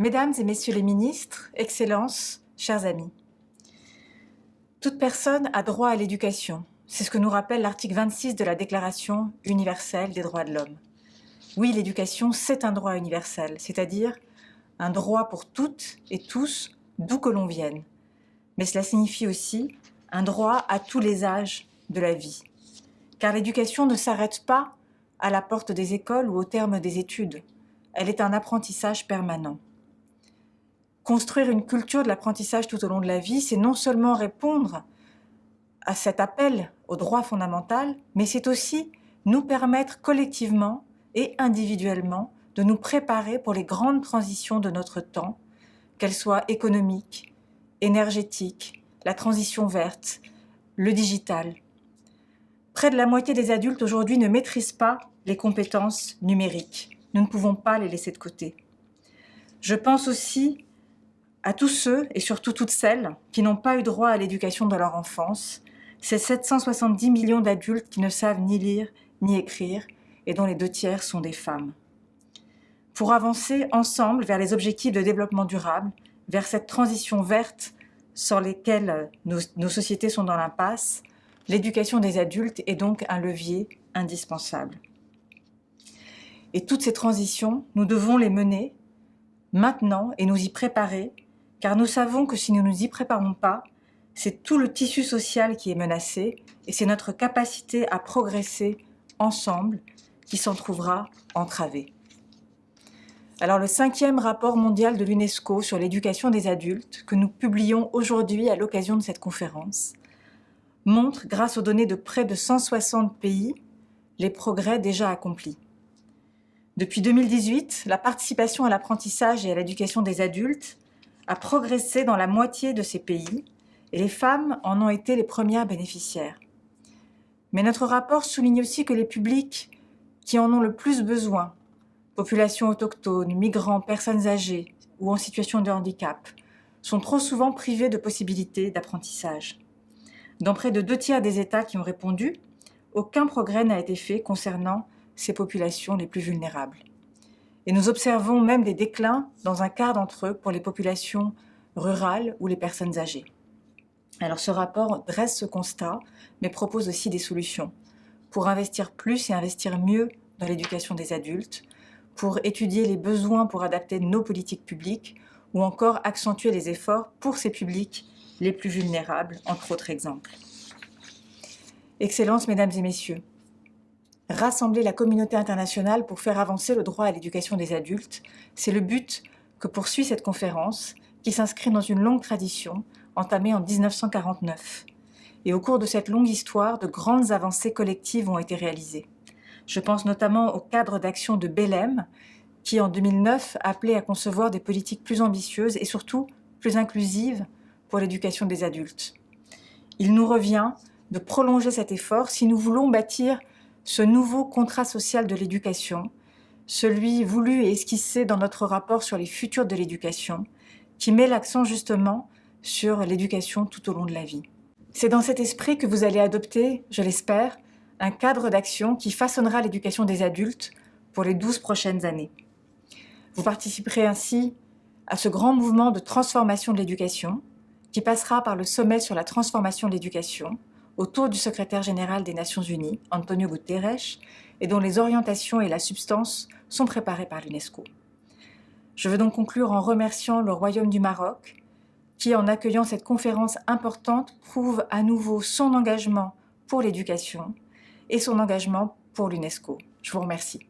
Mesdames et Messieurs les ministres, Excellences, chers amis. Toute personne a droit à l'éducation. C'est ce que nous rappelle l'article 26 de la Déclaration universelle des droits de l'homme. Oui, l'éducation, c'est un droit universel, c'est-à-dire un droit pour toutes et tous, d'où que l'on vienne. Mais cela signifie aussi un droit à tous les âges de la vie. Car l'éducation ne s'arrête pas à la porte des écoles ou au terme des études. Elle est un apprentissage permanent. Construire une culture de l'apprentissage tout au long de la vie, c'est non seulement répondre à cet appel au droit fondamental, mais c'est aussi nous permettre collectivement et individuellement de nous préparer pour les grandes transitions de notre temps, qu'elles soient économiques, énergétiques, la transition verte, le digital. Près de la moitié des adultes aujourd'hui ne maîtrisent pas les compétences numériques. Nous ne pouvons pas les laisser de côté. Je pense aussi à tous ceux et surtout toutes celles qui n'ont pas eu droit à l'éducation de leur enfance, ces 770 millions d'adultes qui ne savent ni lire ni écrire et dont les 2/3 sont des femmes. Pour avancer ensemble vers les objectifs de développement durable, vers cette transition verte sur lesquelles nos sociétés sont dans l'impasse, l'éducation des adultes est donc un levier indispensable. Et toutes ces transitions, nous devons les mener maintenant et nous y préparer, car nous savons que si nous ne nous y préparons pas, c'est tout le tissu social qui est menacé et c'est notre capacité à progresser ensemble qui s'en trouvera entravée. Alors le 5e rapport mondial de l'UNESCO sur l'éducation des adultes, que nous publions aujourd'hui à l'occasion de cette conférence, montre, grâce aux données de près de 160 pays, les progrès déjà accomplis. Depuis 2018, la participation à l'apprentissage et à l'éducation des adultes a progressé dans la moitié de ces pays et les femmes en ont été les premières bénéficiaires. Mais notre rapport souligne aussi que les publics qui en ont le plus besoin, populations autochtones, migrants, personnes âgées ou en situation de handicap, sont trop souvent privés de possibilités d'apprentissage. Dans près de 2/3 des États qui ont répondu, aucun progrès n'a été fait concernant ces populations les plus vulnérables. Et nous observons même des déclins dans un quart d'entre eux pour les populations rurales ou les personnes âgées. Alors ce rapport dresse ce constat, mais propose aussi des solutions pour investir plus et investir mieux dans l'éducation des adultes, pour étudier les besoins pour adapter nos politiques publiques ou encore accentuer les efforts pour ces publics les plus vulnérables, entre autres exemples. Excellences, Mesdames et Messieurs, rassembler la communauté internationale pour faire avancer le droit à l'éducation des adultes, c'est le but que poursuit cette conférence qui s'inscrit dans une longue tradition entamée en 1949. Et au cours de cette longue histoire, de grandes avancées collectives ont été réalisées. Je pense notamment au cadre d'action de Belém, qui en 2009 appelait à concevoir des politiques plus ambitieuses et surtout plus inclusives pour l'éducation des adultes. Il nous revient de prolonger cet effort si nous voulons bâtir ce nouveau contrat social de l'éducation, celui voulu et esquissé dans notre rapport sur les futurs de l'éducation, qui met l'accent justement sur l'éducation tout au long de la vie. C'est dans cet esprit que vous allez adopter, je l'espère, un cadre d'action qui façonnera l'éducation des adultes pour les 12 prochaines années. Vous participerez ainsi à ce grand mouvement de transformation de l'éducation qui passera par le sommet sur la transformation de l'éducation autour du secrétaire général des Nations Unies, Antonio Guterres, et dont les orientations et la substance sont préparées par l'UNESCO. Je veux donc conclure en remerciant le Royaume du Maroc, qui, en accueillant cette conférence importante, prouve à nouveau son engagement pour l'éducation et son engagement pour l'UNESCO. Je vous remercie.